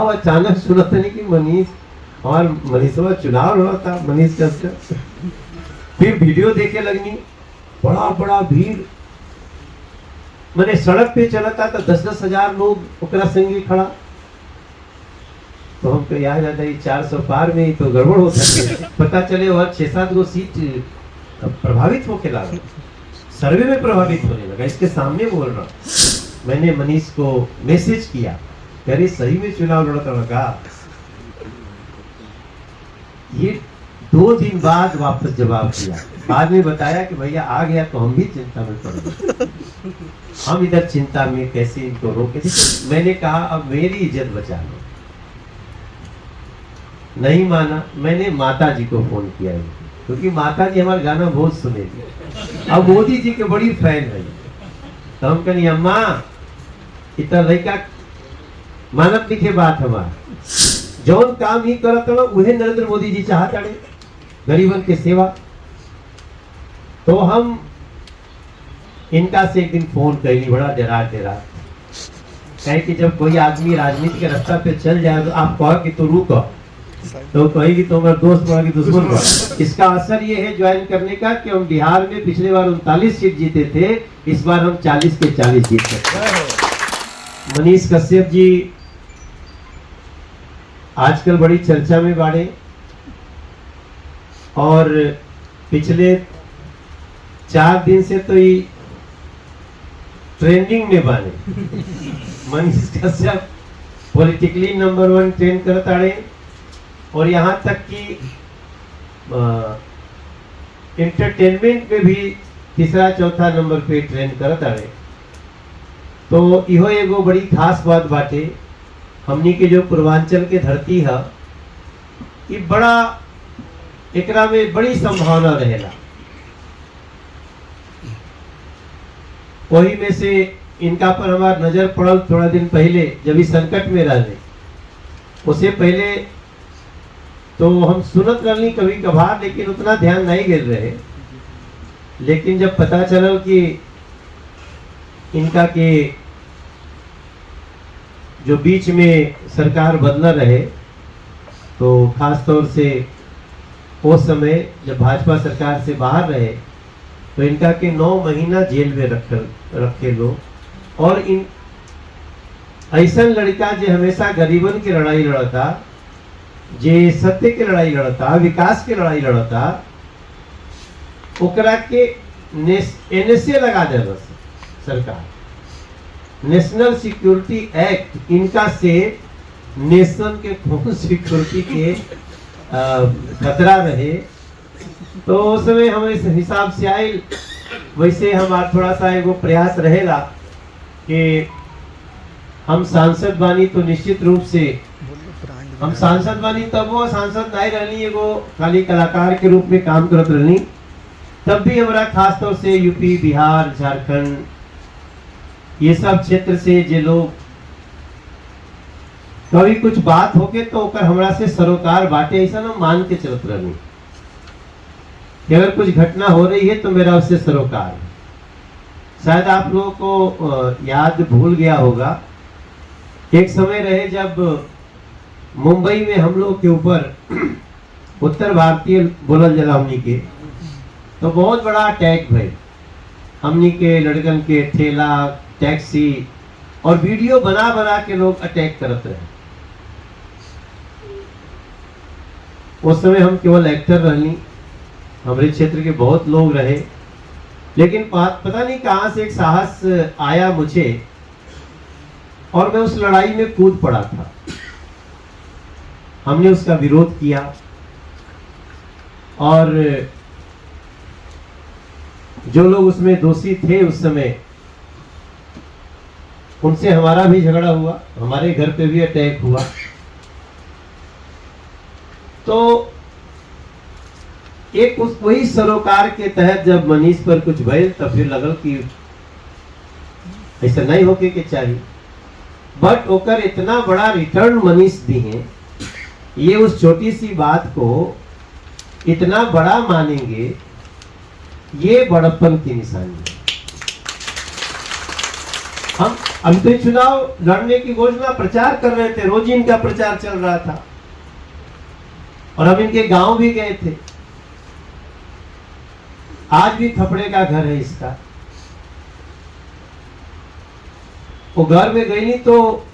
चुनाव अचानक सुना था नहीं कि मनीष और मनीषवा चुनाव हो रहा था, मनीष कश्यप। फिर वीडियो देखे लगनी, बड़ा बड़ा भीड़, मैंने सड़क पे चला था तो 10-10 हजार लोग ओकरा संगे खड़ा। तो हमको याद आता है 400 पार में ही तो गड़बड़ हो सकती है। पता चले वह 6-7 गो सीट प्रभावित होके लगा, सर्वे में प्रभावित होने लगा। इसके सामने बोल रहा, मैंने मनीष को मैसेज किया, अरे सही में चुनाव लड़ता लगा। ये 2 दिन बाद वापस जवाब दिया, बाद में बताया कि भैया आ गया तो हम भी चिंता में पड़ गए, हम इधर चिंता में कैसे इनको रोके। मैंने कहा अब मेरी इज्जत बचा लो। नहीं माना, मैंने माता जी को फोन किया है, क्योंकि माता जी हमारा गाना बहुत सुनेगी, अब मोदी जी के बड़ी फैन है। तो हम कहनी अम्मा इतना लड़का मानव दिखे बात हमारा, जौन काम ही करत हो उहे नरेंद्र मोदी जी चाहता है, गरीबन के सेवा। तो हम इनका से एक दिन फोन कैली, बड़ा डरा कहे कि जब कोई आदमी राजनीति के रास्ता पे चल जाए तो आप कहो कि तो रुको, तो कहेगी तो हमारा दोस्त पड़ा कि दुश्मन पड़ा। इसका असर ये है ज्वाइन करने का कि हम बिहार में पिछले बार 39 सीट जीते थे, इस बार हम 40 के 40 जीत सकते हैं। मनीष कश्यप जी आजकल बड़ी चर्चा में बाड़े और पिछले 4 दिन से तो ये ट्रेंडिंग में बाने। Manish Kashyap politically number 1 trend करता है और यहाँ तक कि एंटरटेनमेंट में भी 3-4 नंबर पे ट्रेंड करता है। तो इहो एगो बड़ी खास बात बाटे, हमनी के जो पूर्वांचल के धरती है ये बड़ा एकरा में बड़ी संभावना रहेला। वही में से इनका पर हमारा नजर पड़ल थोड़ा दिन पहले, जब इस संकट में रहे, उससे पहले तो हम सुनत रहनी कभी कभार, लेकिन उतना ध्यान नहीं गिर रहे। लेकिन जब पता चलल कि इनका के जो बीच में सरकार बदला रहे, तो खास तौर से उस समय जब भाजपा सरकार से बाहर रहे तो इनका के 9 महीना जेल में रखे लोग। और इन ऐसा लड़का जो हमेशा गरीबन की लड़ाई लड़ता, जे सत्य की लड़ाई लड़ता, विकास की लड़ाई लड़ता, ओकरा के एनएसए लगा दे सरकार, नेशनल सिक्योरिटी एक्ट। इनका से नेशन के कौन सिक्योरिटी के खतरा रहे। तो उस समय हम इस हिसाब से आए। वैसे हमारा थोड़ा सा एगो प्रयास रहेगा कि हम सांसद बानी तो निश्चित रूप से हम सांसद बानी, तब वो सांसद नहीं रहनी, एगो खाली कलाकार के रूप में काम करत रहनी। तब भी हमारा खास तौर से यूपी, बिहार, झारखंड, ये सब क्षेत्र से जे लोग कभी कुछ बात होके तो ओकर हमरा से सरोकार बाटे, ऐसा ना मान के चलत रहनी कि अगर कुछ घटना हो रही है तो मेरा उससे सरोकार है। शायद आप लोगों को याद भूल गया होगा, एक समय रहे जब मुंबई में हम लोग के ऊपर उत्तर भारतीय बोलल जला हमनी के, तो बहुत बड़ा अटैक भई। हमनी के लड़कन के ठेला, टैक्सी और वीडियो बना बना के लोग अटैक करते रहे। उस समय हम केवल एक्टर रहनी, हमारे क्षेत्र के बहुत लोग रहे, लेकिन पता नहीं कहां से एक साहस आया मुझे और मैं उस लड़ाई में कूद पड़ा था। हमने उसका विरोध किया और जो लोग उसमें दोषी थे उस समय, उनसे हमारा भी झगड़ा हुआ, हमारे घर पे भी अटैक हुआ। तो एक उस वही सरोकार के तहत जब मनीष पर कुछ भय, तब फिर लगल कि ऐसा नहीं होके के चाहिए। बट ओकर इतना बड़ा रिटर्न मनीष दी है, ये उस छोटी सी बात को इतना बड़ा मानेंगे, ये बड़प्पन की निशानी है। हम हम तो चुनाव लड़ने की घोषणा प्रचार कर रहे थे, रोज इनका प्रचार चल रहा था और हम इनके गांव भी गए थे। आज भी थपड़े का घर है इसका। वो घर में गई नहीं तो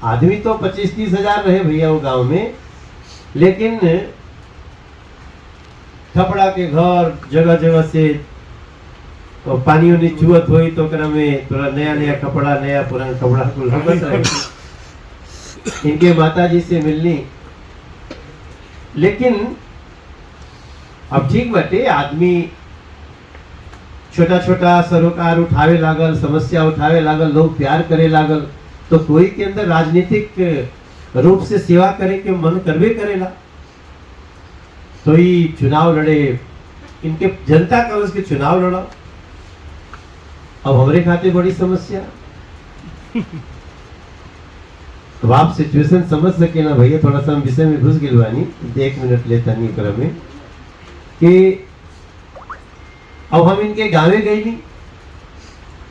आदमी तो 25-30 हजार रहे भैया वो गांव में, लेकिन थपड़ा के घर जगह जगह से तो पानी उनी चुअत हुई तो में थोड़ा नया नया कपड़ा, नया पुराना कपड़ा कुल लगत रहे। इनके माताजी से मिलनी, लेकिन अब ठीक बटे आदमी छोटा छोटा सरोकार उठावे लागल, समस्या उठावे लागल, लोग प्यार करे लागल, तो कोई के अंदर राजनीतिक रूप से सेवा करे के मन करवे करेला। तो ये चुनाव लड़े, इनके जनता का उसके चुनाव लड़ा। अब हमारे खाते बड़ी समस्या। तो आप सिचुएशन समझ सके ना भैया, थोड़ा सा हम विषय में घुस गिलवानी 1 मिनट लेता नहीं क्रम में कि अब हम इनके गाँव गई नहीं,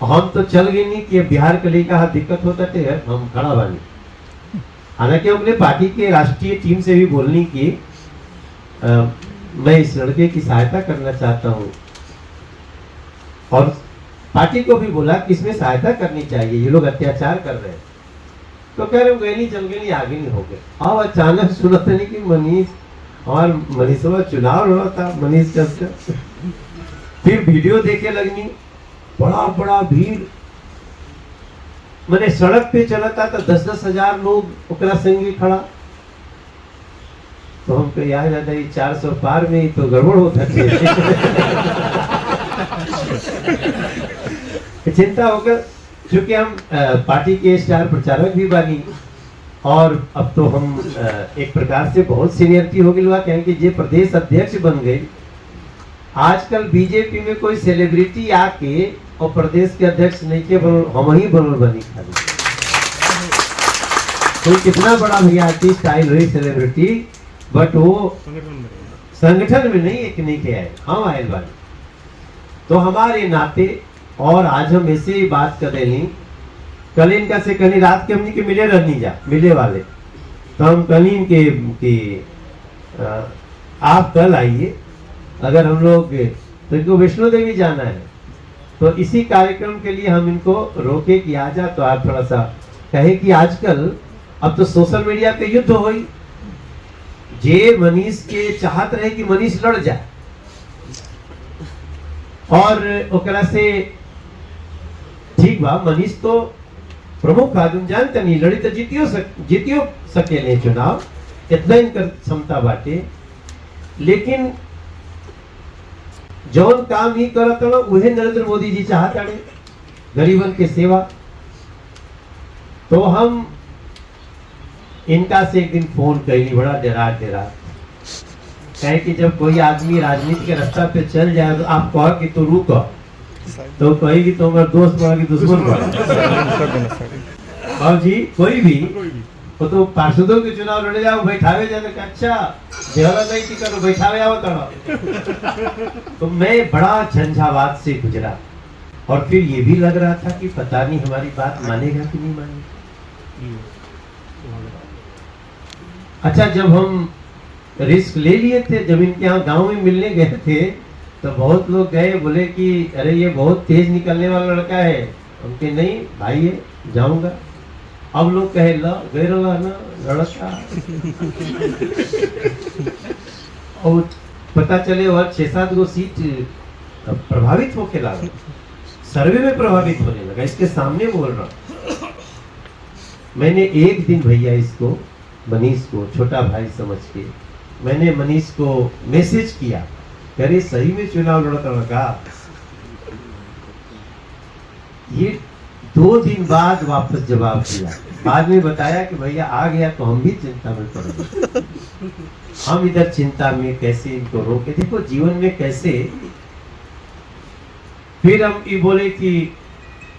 हम तो चल गई नहीं कि बिहार के लिए कहा दिक्कत होता थे, हम खड़ा बानी। हालांकि अपने पार्टी के राष्ट्रीय टीम से भी बोलनी की मैं इस लड़के की सहायता करना चाहता हूँ और पार्टी को भी बोला कि इसमें सहायता करनी चाहिए, ये लोग अत्याचार कर रहे हैं। तो कह रहे गए नहीं, चल गए नहीं, आगे नहीं हो गए। अब अचानक सुनते नहीं कि मनीष और मनीषवा चुनाव लड़ा था, मनीष कश्यप। फिर वीडियो देखे लगनी, बड़ा बड़ा भीड़, मैंने सड़क पे चला था तो 10-10 हजार लोग ओकरा संगे खड़ा। तो हमको याद आता है 400 पार में ही तो गड़बड़ होता थे। चिंता होकर, क्योंकि हम पार्टी के स्टार प्रचारक भी बानी और अब तो हम एक प्रकार से बहुत सीनियरिटी हो गई हुआ, कहेंगे जे प्रदेश अध्यक्ष बन गए। आजकल बीजेपी में कोई सेलिब्रिटी आके और प्रदेश के अध्यक्ष नहीं के हम ही बनल बनी खाली। कोई कितना बड़ा भैया आर्टिस्ट आई रही सेलिब्रिटी, बट वो संगठन में नहीं एक नहीं के आए, हम आए बानी। तो हमारे नाते और आज हम ऐसे ही बात कर रहे, कल इनका से कहीं रात के हमने के मिले रहनी जा मिले वाले, तो हम कल इनके कि आप कल आइए, अगर हम लोग तो इनको वैष्णो देवी जाना है, तो इसी कार्यक्रम के लिए हम इनको रोके कि आ जा। तो आप थोड़ा सा कहे कि आजकल अब तो सोशल मीडिया पे युद्ध हो गई, जे मनीष के चाहत रहे कि मनीष लड़ जाए और ओकरा से ठीक बा, मनीष तो प्रमुख आदमी जानते नहीं, लड़ी तो जीतियो सके नहीं चुनाव, इतना इनकर क्षमता बाटे। लेकिन जौन काम ही करत उहे नरेंद्र मोदी जी चाहता है, गरीबन के सेवा। तो हम इनका से एक दिन फोन कैली, बड़ा डरा कहे कि जब कोई आदमी राजनीति के रास्ता पे चल जाए तो आप कहो कि तो रुक, तो कहेगी तो मेरा दोस्त बड़ा कि दुश्मन बड़ा। बाबू जी कोई भी वो तो पार्षदों के चुनाव लड़े जाओ, बैठावे जाने का अच्छा देवला नहीं टिकट बैठावे आओ तड़ा। तो मैं बड़ा झंझावात से गुजरा और फिर ये भी लग रहा था कि पता नहीं हमारी बात मानेगा कि नहीं मानेगा। अच्छा, जब हम रिस्क ले लिए थे, जब इनके यहाँ गांव में मिलने गए थे तो बहुत लोग गए, बोले कि अरे ये बहुत तेज निकलने वाला लड़का है। उनके नहीं भाई है, जाऊंगा। अब लोग कहे ला गए रहा ना लड़का और पता चले और 6-7 गो सीट प्रभावित होके लगा, सर्वे में प्रभावित होने लगा। इसके सामने बोल रहा, मैंने एक दिन भैया इसको मनीष को छोटा भाई समझ के मैंने मनीष को मैसेज किया, अरे सही में चुनाव लड़ता लगा। ये 2 दिन बाद वापस जवाब दिया, बाद में बताया कि भैया आ गया तो हम भी चिंता में पड़ गए। हम इधर चिंता में कैसे इनको रोके, देखो जीवन में कैसे। फिर हम ये बोले कि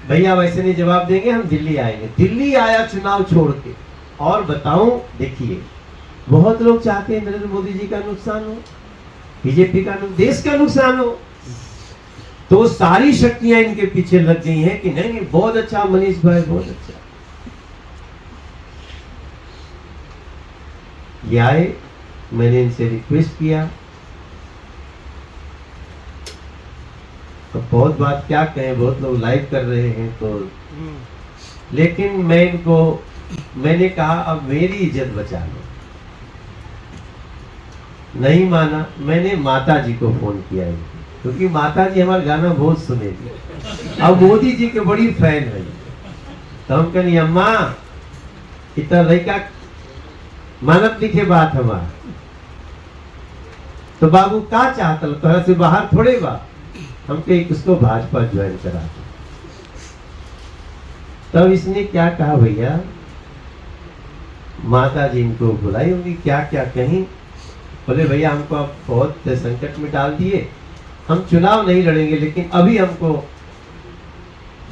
भैया वैसे नहीं जवाब देंगे, हम दिल्ली आएंगे। दिल्ली आया चुनाव छोड़ के, और बताऊं देखिए बहुत लोग चाहते हैं नरेंद्र मोदी जी का नुकसान हो, बीजेपी का देश का नुकसान हो, तो सारी शक्तियां इनके पीछे लग गई हैं कि नहीं नहीं बहुत अच्छा मनीष भाई, बहुत अच्छा। ये आए, मैंने इनसे रिक्वेस्ट किया। तो बहुत बात क्या कहें, बहुत लोग लाइव कर रहे हैं तो, लेकिन मैंने कहा अब मेरी इज्जत बचा लो। नहीं माना, मैंने माता जी को फोन किया है, क्योंकि माता जी हमारा गाना बहुत सुनेगी। अब मोदी जी के बड़ी फैन है। तो हम कहनी अम्मा इतना लड़का मानत लिखे बात हमारा, तो बाबू का चाहता तोहरा से बाहर थोड़े बा, हम कहीं उसको भाजपा ज्वाइन करा दो। तब इसने क्या कहा, भैया माता जी इनको बुलाई होंगी, क्या क्या कहीं। बोले भैया हमको आप बहुत संकट में डाल दिए, हम चुनाव नहीं लड़ेंगे, लेकिन अभी हमको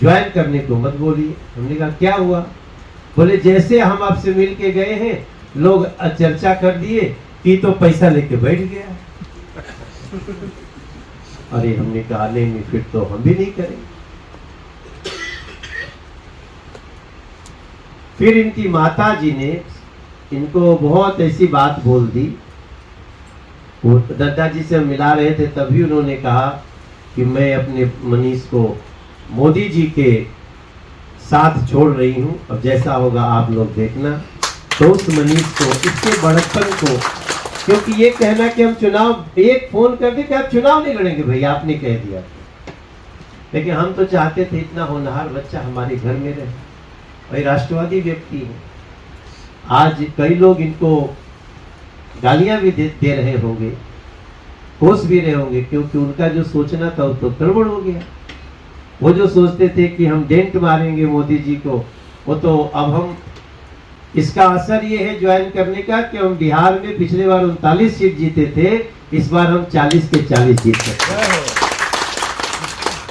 ज्वाइन करने को मत बोलिए। हमने कहा क्या हुआ? बोले जैसे हम आपसे मिल के गए हैं, लोग चर्चा कर दिए कि तो पैसा लेके बैठ गया। अरे हमने कहा नहीं फिर तो हम भी नहीं करेंगे। फिर इनकी माता जी ने इनको बहुत ऐसी बात बोल दी। वो दादाजी से मिला रहे थे, तभी उन्होंने कहा कि मैं अपने मनीष को मोदी जी के साथ छोड़ रही हूं, अब जैसा होगा आप लोग देखना। तो उस मनीष को, इसके बड़प्पन को, क्योंकि ये कहना कि हम चुनाव, एक फोन कर दे कि आप चुनाव नहीं लड़ेंगे भैया, आपने कह दिया, लेकिन हम तो चाहते थे इतना होनहार बच्चा हमारे घर में रहे, वही राष्ट्रवादी व्यक्ति है। आज कई लोग इनको गालियां भी दे रहे होंगे, कोस भी रहे होंगे, क्योंकि उनका जो सोचना था वो तो गड़बड़ हो गया। वो जो सोचते थे कि हम डेंट मारेंगे मोदी जी को, वो तो अब हम, इसका असर ये है ज्वाइन करने का कि हम बिहार में पिछले बार 39 सीट जीते थे, इस बार हम 40 के 40 जीत सकते हैं।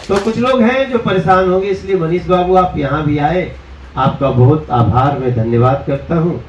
तो कुछ लोग हैं जो परेशान होंगे, इसलिए मनीष बाबू आप यहाँ भी आए, आपका बहुत आभार, मैं धन्यवाद करता हूँ।